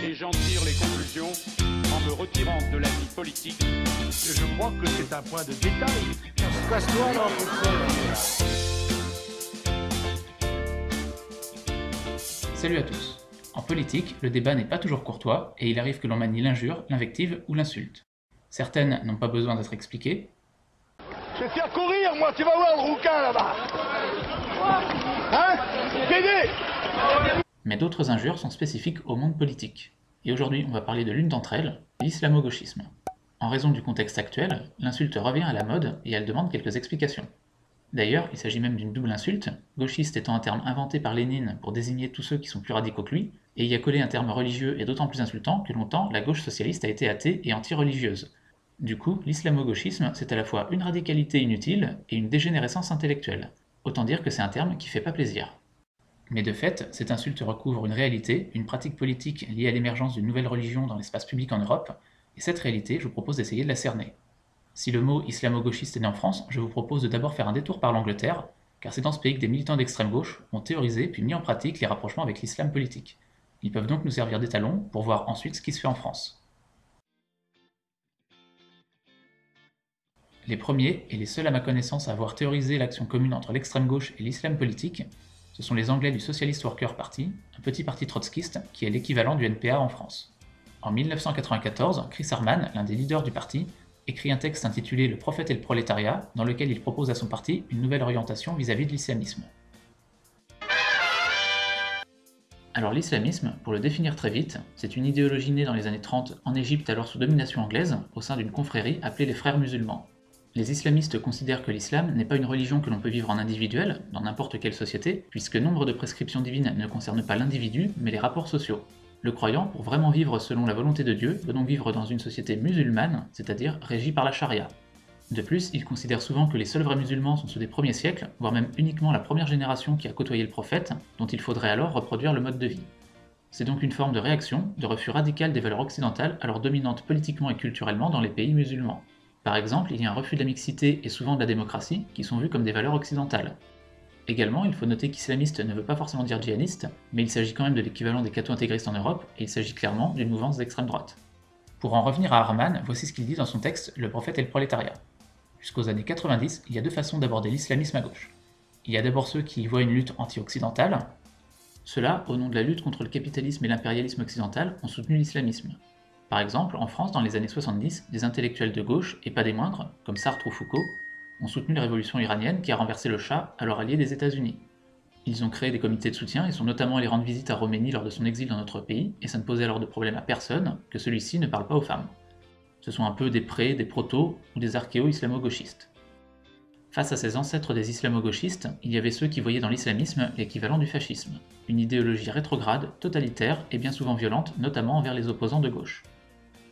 et j'en tire les conclusions en me retirant de la vie politique. Je crois que c'est un point de détail. Casse-toi là, Salut à tous. En politique, le débat n'est pas toujours courtois et il arrive que l'on manie l'injure, l'invective ou l'insulte. Certaines n'ont pas besoin d'être expliquées. Je vais te faire courir, moi, tu vas voir le rouquin là-bas. Hein? Dédé! Mais d'autres injures sont spécifiques au monde politique. Et aujourd'hui, on va parler de l'une d'entre elles, l'islamo-gauchisme. En raison du contexte actuel, l'insulte revient à la mode et elle demande quelques explications. D'ailleurs, il s'agit même d'une double insulte, gauchiste étant un terme inventé par Lénine pour désigner tous ceux qui sont plus radicaux que lui, et y accoler un terme religieux est d'autant plus insultant que longtemps la gauche socialiste a été athée et anti-religieuse. Du coup, l'islamo-gauchisme, c'est à la fois une radicalité inutile et une dégénérescence intellectuelle. Autant dire que c'est un terme qui fait pas plaisir. Mais de fait, cette insulte recouvre une réalité, une pratique politique liée à l'émergence d'une nouvelle religion dans l'espace public en Europe, et cette réalité, je vous propose d'essayer de la cerner. Si le mot islamo-gauchiste est né en France, je vous propose de d'abord faire un détour par l'Angleterre, car c'est dans ce pays que des militants d'extrême gauche ont théorisé puis mis en pratique les rapprochements avec l'islam politique. Ils peuvent donc nous servir d'étalon pour voir ensuite ce qui se fait en France. Les premiers, et les seuls à ma connaissance à avoir théorisé l'action commune entre l'extrême gauche et l'islam politique, ce sont les Anglais du Socialist Worker Party, un petit parti trotskiste qui est l'équivalent du NPA en France. En 1994, Chris Harman, l'un des leaders du parti, écrit un texte intitulé « Le prophète et le prolétariat » dans lequel il propose à son parti une nouvelle orientation vis-à-vis de l'islamisme. Alors l'islamisme, pour le définir très vite, c'est une idéologie née dans les années 30 en Égypte alors sous domination anglaise, au sein d'une confrérie appelée les Frères musulmans. Les islamistes considèrent que l'islam n'est pas une religion que l'on peut vivre en individuel, dans n'importe quelle société, puisque nombre de prescriptions divines ne concernent pas l'individu, mais les rapports sociaux. Le croyant, pour vraiment vivre selon la volonté de Dieu, doit donc vivre dans une société musulmane, c'est-à-dire régie par la charia. De plus, il considère souvent que les seuls vrais musulmans sont ceux des premiers siècles, voire même uniquement la première génération qui a côtoyé le prophète, dont il faudrait alors reproduire le mode de vie. C'est donc une forme de réaction, de refus radical des valeurs occidentales alors dominantes politiquement et culturellement dans les pays musulmans. Par exemple, il y a un refus de la mixité et souvent de la démocratie, qui sont vus comme des valeurs occidentales. Également, il faut noter qu'islamiste ne veut pas forcément dire djihadiste, mais il s'agit quand même de l'équivalent des catho-intégristes en Europe, et il s'agit clairement d'une mouvance d'extrême droite. Pour en revenir à Harman, voici ce qu'il dit dans son texte « Le prophète et le prolétariat ». Jusqu'aux années 90, il y a deux façons d'aborder l'islamisme à gauche. Il y a d'abord ceux qui y voient une lutte anti-occidentale. Ceux-là, au nom de la lutte contre le capitalisme et l'impérialisme occidental, ont soutenu l'islamisme. Par exemple, en France, dans les années 70, des intellectuels de gauche, et pas des moindres, comme Sartre ou Foucault, ont soutenu la révolution iranienne qui a renversé le Shah, alors allié des États-Unis. Ils ont créé des comités de soutien et sont notamment allés rendre visite à Khomeini lors de son exil dans notre pays, et ça ne posait alors de problème à personne que celui-ci ne parle pas aux femmes. Ce sont un peu des prés, des protos ou des archéos islamo-gauchistes. Face à ces ancêtres des islamo-gauchistes, il y avait ceux qui voyaient dans l'islamisme l'équivalent du fascisme, une idéologie rétrograde, totalitaire et bien souvent violente, notamment envers les opposants de gauche.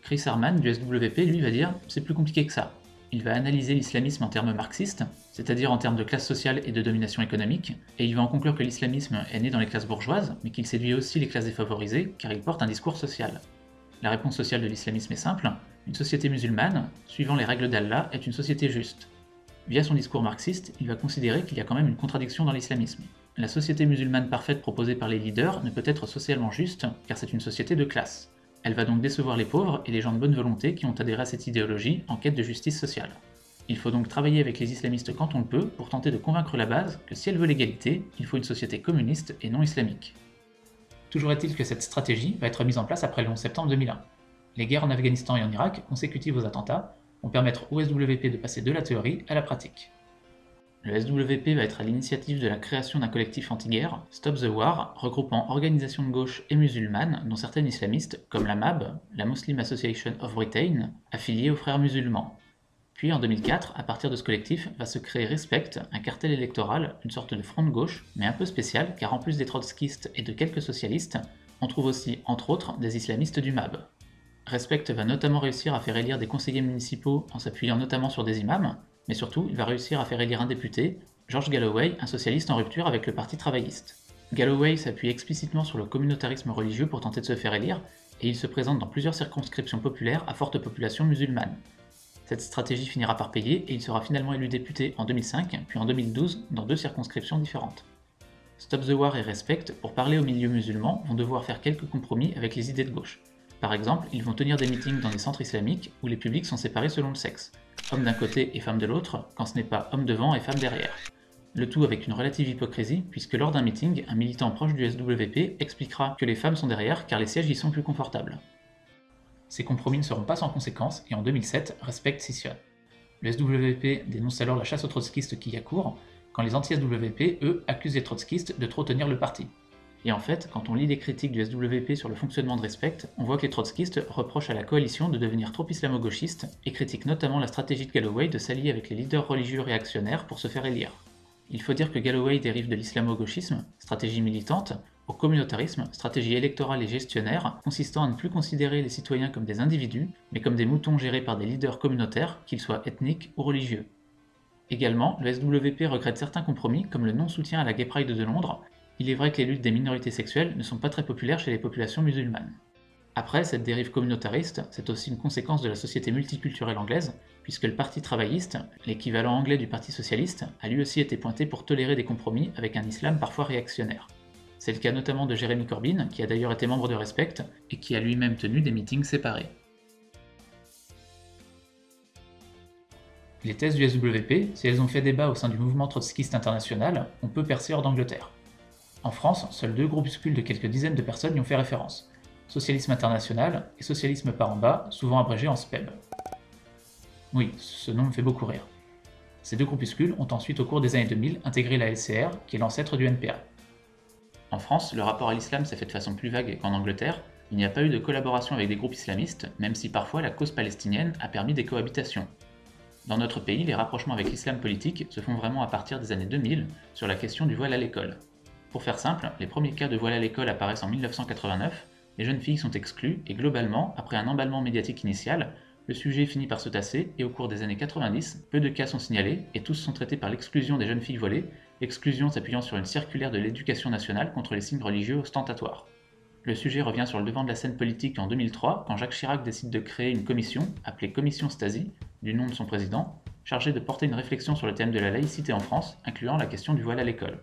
Chris Harman du SWP, lui, va dire « c'est plus compliqué que ça ». Il va analyser l'islamisme en termes marxistes, c'est-à-dire en termes de classe sociale et de domination économique, et il va en conclure que l'islamisme est né dans les classes bourgeoises, mais qu'il séduit aussi les classes défavorisées, car il porte un discours social. La réponse sociale de l'islamisme est simple, une société musulmane, suivant les règles d'Allah, est une société juste. Via son discours marxiste, il va considérer qu'il y a quand même une contradiction dans l'islamisme. La société musulmane parfaite proposée par les leaders ne peut être socialement juste, car c'est une société de classe. Elle va donc décevoir les pauvres et les gens de bonne volonté qui ont adhéré à cette idéologie en quête de justice sociale. Il faut donc travailler avec les islamistes quand on le peut pour tenter de convaincre la base que si elle veut l'égalité, il faut une société communiste et non islamique. Toujours est-il que cette stratégie va être mise en place après le 11 septembre 2001. Les guerres en Afghanistan et en Irak, consécutives aux attentats, vont permettre au SWP de passer de la théorie à la pratique. Le SWP va être à l'initiative de la création d'un collectif anti-guerre, Stop the War, regroupant organisations de gauche et musulmanes, dont certaines islamistes, comme la MAB, la Muslim Association of Britain, affiliée aux frères musulmans. Puis en 2004, à partir de ce collectif, va se créer Respect, un cartel électoral, une sorte de front de gauche, mais un peu spécial, car en plus des trotskistes et de quelques socialistes, on trouve aussi, entre autres, des islamistes du MAB. Respect va notamment réussir à faire élire des conseillers municipaux en s'appuyant notamment sur des imams, mais surtout, il va réussir à faire élire un député, George Galloway, un socialiste en rupture avec le parti travailliste. Galloway s'appuie explicitement sur le communautarisme religieux pour tenter de se faire élire, et il se présente dans plusieurs circonscriptions populaires à forte population musulmane. Cette stratégie finira par payer et il sera finalement élu député en 2005, puis en 2012 dans deux circonscriptions différentes. Stop the War et Respect, pour parler aux milieux musulmans, vont devoir faire quelques compromis avec les idées de gauche. Par exemple, ils vont tenir des meetings dans des centres islamiques où les publics sont séparés selon le sexe, hommes d'un côté et femmes de l'autre, quand ce n'est pas hommes devant et femmes derrière. Le tout avec une relative hypocrisie, puisque lors d'un meeting, un militant proche du SWP expliquera que les femmes sont derrière car les sièges y sont plus confortables. Ces compromis ne seront pas sans conséquences, et en 2007, Respect scissionne. Le SWP dénonce alors la chasse aux trotskistes qui y a cours, quand les anti-SWP, eux, accusent les trotskistes de trop tenir le parti. Et en fait, quand on lit les critiques du SWP sur le fonctionnement de Respect, on voit que les trotskistes reprochent à la coalition de devenir trop islamo-gauchiste et critiquent notamment la stratégie de Galloway de s'allier avec les leaders religieux réactionnaires pour se faire élire. Il faut dire que Galloway dérive de l'islamo-gauchisme, stratégie militante, au communautarisme, stratégie électorale et gestionnaire, consistant à ne plus considérer les citoyens comme des individus, mais comme des moutons gérés par des leaders communautaires, qu'ils soient ethniques ou religieux. Également, le SWP regrette certains compromis, comme le non-soutien à la Gay Pride de Londres. Il est vrai que les luttes des minorités sexuelles ne sont pas très populaires chez les populations musulmanes. Après, cette dérive communautariste, c'est aussi une conséquence de la société multiculturelle anglaise, puisque le Parti travailliste, l'équivalent anglais du Parti socialiste, a lui aussi été pointé pour tolérer des compromis avec un islam parfois réactionnaire. C'est le cas notamment de Jeremy Corbyn, qui a d'ailleurs été membre de Respect, et qui a lui-même tenu des meetings séparés. Les thèses du SWP, si elles ont fait débat au sein du mouvement trotskiste international, on peut percer hors d'Angleterre. En France, seuls deux groupuscules de quelques dizaines de personnes y ont fait référence. Socialisme international et Socialisme par en bas, souvent abrégé en SPEB. Oui, ce nom me fait beaucoup rire. Ces deux groupuscules ont ensuite au cours des années 2000 intégré la LCR, qui est l'ancêtre du NPA. En France, le rapport à l'islam s'est fait de façon plus vague qu'en Angleterre. Il n'y a pas eu de collaboration avec des groupes islamistes, même si parfois la cause palestinienne a permis des cohabitations. Dans notre pays, les rapprochements avec l'islam politique se font vraiment à partir des années 2000 sur la question du voile à l'école. Pour faire simple, les premiers cas de voile à l'école apparaissent en 1989, les jeunes filles sont exclues et globalement, après un emballement médiatique initial, le sujet finit par se tasser et au cours des années 90, peu de cas sont signalés et tous sont traités par l'exclusion des jeunes filles voilées, exclusion s'appuyant sur une circulaire de l'Éducation nationale contre les signes religieux ostentatoires. Le sujet revient sur le devant de la scène politique en 2003 quand Jacques Chirac décide de créer une commission, appelée Commission Stasi, du nom de son président, chargée de porter une réflexion sur le thème de la laïcité en France, incluant la question du voile à l'école.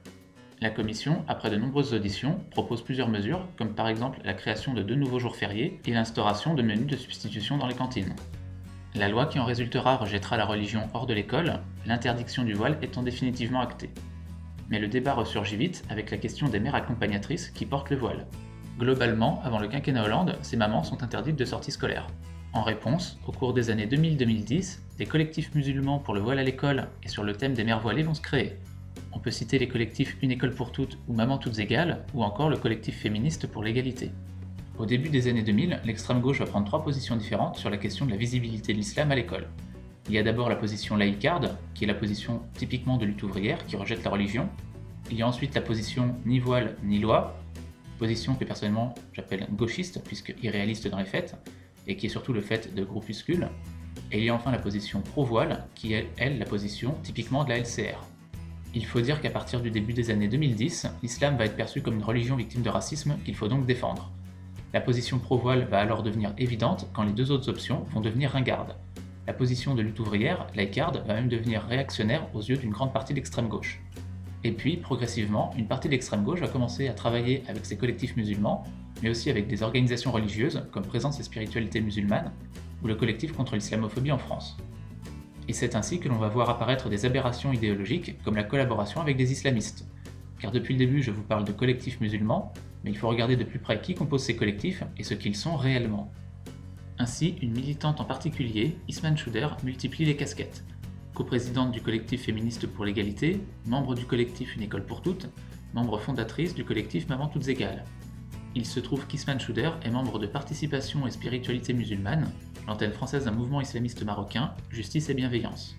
La commission, après de nombreuses auditions, propose plusieurs mesures, comme par exemple la création de 2 nouveaux jours fériés et l'instauration de menus de substitution dans les cantines. La loi qui en résultera rejettera la religion hors de l'école, l'interdiction du voile étant définitivement actée. Mais le débat ressurgit vite avec la question des mères accompagnatrices qui portent le voile. Globalement, avant le quinquennat Hollande, ces mamans sont interdites de sortie scolaire. En réponse, au cours des années 2000-2010, des collectifs musulmans pour le voile à l'école et sur le thème des mères voilées vont se créer. On peut citer les collectifs Une école pour toutes ou Maman toutes égales, ou encore le collectif féministe pour l'égalité. Au début des années 2000, l'extrême gauche va prendre 3 positions différentes sur la question de la visibilité de l'islam à l'école. Il y a d'abord la position laïcarde, qui est la position typiquement de lutte ouvrière, qui rejette la religion. Il y a ensuite la position ni voile ni loi, position que personnellement j'appelle gauchiste, puisque irréaliste dans les faits, et qui est surtout le fait de groupuscules. Et il y a enfin la position pro-voile, qui est, elle, la position typiquement de la LCR. Il faut dire qu'à partir du début des années 2010, l'islam va être perçu comme une religion victime de racisme qu'il faut donc défendre. La position pro-voile va alors devenir évidente quand les 2 autres options vont devenir ringardes. La position de lutte ouvrière, laïcarde, va même devenir réactionnaire aux yeux d'une grande partie de l'extrême gauche. Et puis, progressivement, une partie de l'extrême gauche va commencer à travailler avec ses collectifs musulmans, mais aussi avec des organisations religieuses comme Présence et Spiritualité musulmane, ou le collectif contre l'islamophobie en France. Et c'est ainsi que l'on va voir apparaître des aberrations idéologiques comme la collaboration avec des islamistes. Car depuis le début, je vous parle de collectifs musulmans, mais il faut regarder de plus près qui compose ces collectifs et ce qu'ils sont réellement. Ainsi, une militante en particulier, Isman Chouder, multiplie les casquettes. Coprésidente du collectif féministe pour l'égalité, membre du collectif Une école pour toutes, membre fondatrice du collectif Maman toutes égales. Il se trouve qu'Isman Chouder est membre de Participation et Spiritualité musulmane, l'antenne française d'un mouvement islamiste marocain, Justice et Bienveillance.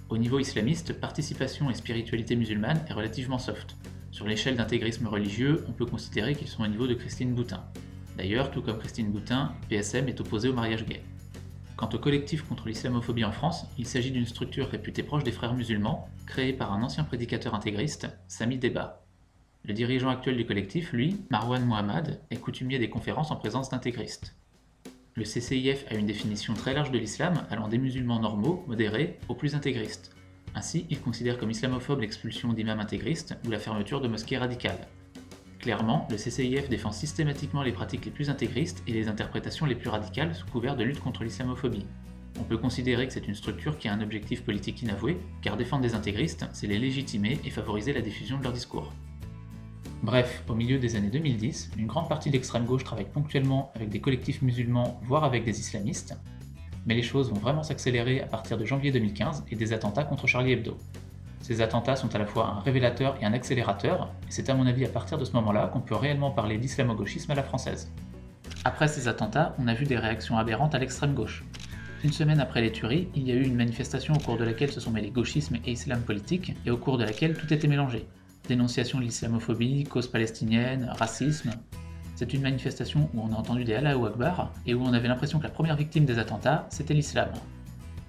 Au niveau islamiste, Participation et Spiritualité musulmane est relativement soft. Sur l'échelle d'intégrisme religieux, on peut considérer qu'ils sont au niveau de Christine Boutin. D'ailleurs, tout comme Christine Boutin, PSM est opposé au mariage gay. Quant au collectif contre l'islamophobie en France, il s'agit d'une structure réputée proche des frères musulmans, créée par un ancien prédicateur intégriste, Sami Deba. Le dirigeant actuel du collectif, lui, Marwan Mohammad, est coutumier des conférences en présence d'intégristes. Le CCIF a une définition très large de l'islam, allant des musulmans normaux, modérés, aux plus intégristes. Ainsi, ils considèrent comme islamophobe l'expulsion d'imams intégristes ou la fermeture de mosquées radicales. Clairement, le CCIF défend systématiquement les pratiques les plus intégristes et les interprétations les plus radicales sous couvert de lutte contre l'islamophobie. On peut considérer que c'est une structure qui a un objectif politique inavoué, car défendre des intégristes, c'est les légitimer et favoriser la diffusion de leur discours. Bref, au milieu des années 2010, une grande partie de l'extrême gauche travaille ponctuellement avec des collectifs musulmans, voire avec des islamistes, mais les choses vont vraiment s'accélérer à partir de janvier 2015 et des attentats contre Charlie Hebdo. Ces attentats sont à la fois un révélateur et un accélérateur, et c'est à mon avis à partir de ce moment-là qu'on peut réellement parler d'islamo-gauchisme à la française. Après ces attentats, on a vu des réactions aberrantes à l'extrême gauche. Une semaine après les tueries, il y a eu une manifestation au cours de laquelle se sont mêlés gauchisme et islam politique, et au cours de laquelle tout était mélangé. Dénonciation de l'islamophobie, cause palestinienne, racisme. C'est une manifestation où on a entendu des Allahu Akbar, et où on avait l'impression que la première victime des attentats, c'était l'islam.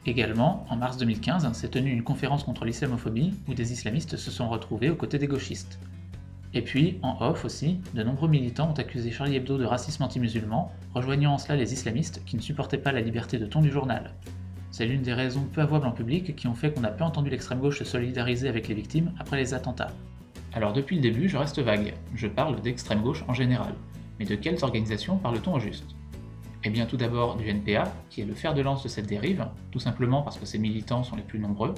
Également, en mars 2015, s'est tenue une conférence contre l'islamophobie, où des islamistes se sont retrouvés aux côtés des gauchistes. Et puis, en off aussi, de nombreux militants ont accusé Charlie Hebdo de racisme anti-musulman, rejoignant en cela les islamistes qui ne supportaient pas la liberté de ton du journal. C'est l'une des raisons peu avouables en public qui ont fait qu'on a peu entendu l'extrême gauche se solidariser avec les victimes après les attentats. Alors depuis le début, je reste vague, je parle d'extrême gauche en général. Mais de quelles organisations parle-t-on au juste ? Eh bien tout d'abord du NPA, qui est le fer de lance de cette dérive, tout simplement parce que ses militants sont les plus nombreux.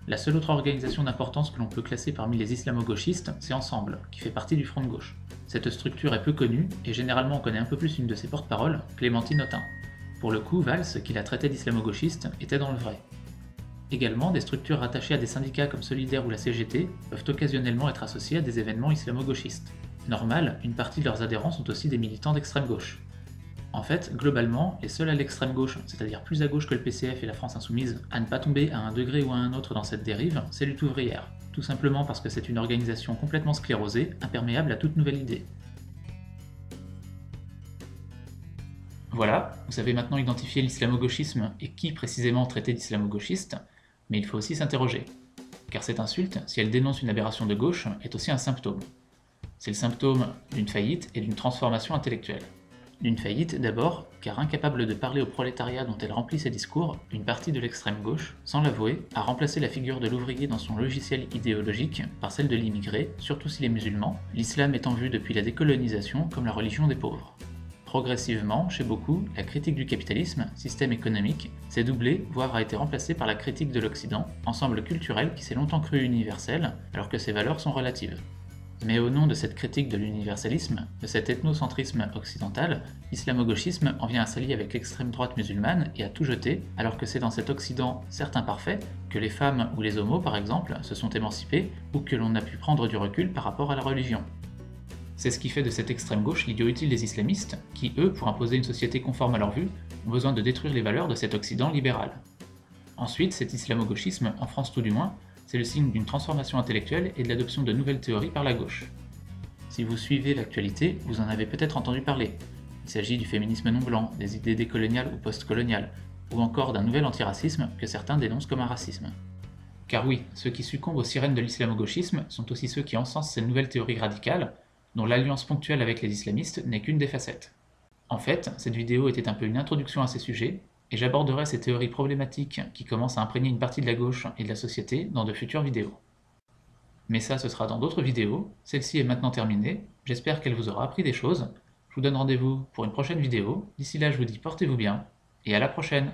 La seule autre organisation d'importance que l'on peut classer parmi les islamo-gauchistes, c'est Ensemble, qui fait partie du Front de gauche. Cette structure est peu connue, et généralement on connaît un peu plus une de ses porte-paroles, Clémentine Autain. Pour le coup, Valls, qui la traitait d'islamo-gauchiste, était dans le vrai. Également, des structures rattachées à des syndicats comme Solidaire ou la CGT peuvent occasionnellement être associées à des événements islamo-gauchistes. Normal, une partie de leurs adhérents sont aussi des militants d'extrême gauche. En fait, globalement, les seuls à l'extrême gauche, c'est-à-dire plus à gauche que le PCF et la France Insoumise, à ne pas tomber à un degré ou à un autre dans cette dérive, c'est Lutte ouvrière. Tout simplement parce que c'est une organisation complètement sclérosée, imperméable à toute nouvelle idée. Voilà, vous avez maintenant identifié l'islamo-gauchisme et qui précisément traiter d'islamo-gauchiste, mais il faut aussi s'interroger. Car cette insulte, si elle dénonce une aberration de gauche, est aussi un symptôme. C'est le symptôme d'une faillite et d'une transformation intellectuelle. D'une faillite d'abord, car incapable de parler au prolétariat dont elle remplit ses discours, une partie de l'extrême gauche, sans l'avouer, a remplacé la figure de l'ouvrier dans son logiciel idéologique par celle de l'immigré, surtout s'il est musulman, l'islam étant vu depuis la décolonisation comme la religion des pauvres. Progressivement, chez beaucoup, la critique du capitalisme, système économique, s'est doublée, voire a été remplacée par la critique de l'Occident, ensemble culturel qui s'est longtemps cru universel, alors que ses valeurs sont relatives. Mais au nom de cette critique de l'universalisme, de cet ethnocentrisme occidental, l'islamo-gauchisme en vient à s'allier avec l'extrême droite musulmane et à tout jeter, alors que c'est dans cet Occident, certes imparfait, que les femmes ou les homos par exemple se sont émancipés ou que l'on a pu prendre du recul par rapport à la religion. C'est ce qui fait de cette extrême gauche l'idiot utile des islamistes, qui eux, pour imposer une société conforme à leur vue, ont besoin de détruire les valeurs de cet Occident libéral. Ensuite, cet islamo-gauchisme, en France tout du moins, c'est le signe d'une transformation intellectuelle et de l'adoption de nouvelles théories par la gauche. Si vous suivez l'actualité, vous en avez peut-être entendu parler. Il s'agit du féminisme non blanc, des idées décoloniales ou post-coloniales, ou encore d'un nouvel antiracisme que certains dénoncent comme un racisme. Car oui, ceux qui succombent aux sirènes de l'islamo-gauchisme sont aussi ceux qui encensent ces nouvelles théories radicales, dont l'alliance ponctuelle avec les islamistes n'est qu'une des facettes. En fait, cette vidéo était un peu une introduction à ces sujets, et j'aborderai ces théories problématiques qui commencent à imprégner une partie de la gauche et de la société dans de futures vidéos. Mais ça, ce sera dans d'autres vidéos, celle-ci est maintenant terminée, j'espère qu'elle vous aura appris des choses, je vous donne rendez-vous pour une prochaine vidéo, d'ici là je vous dis portez-vous bien, et à la prochaine!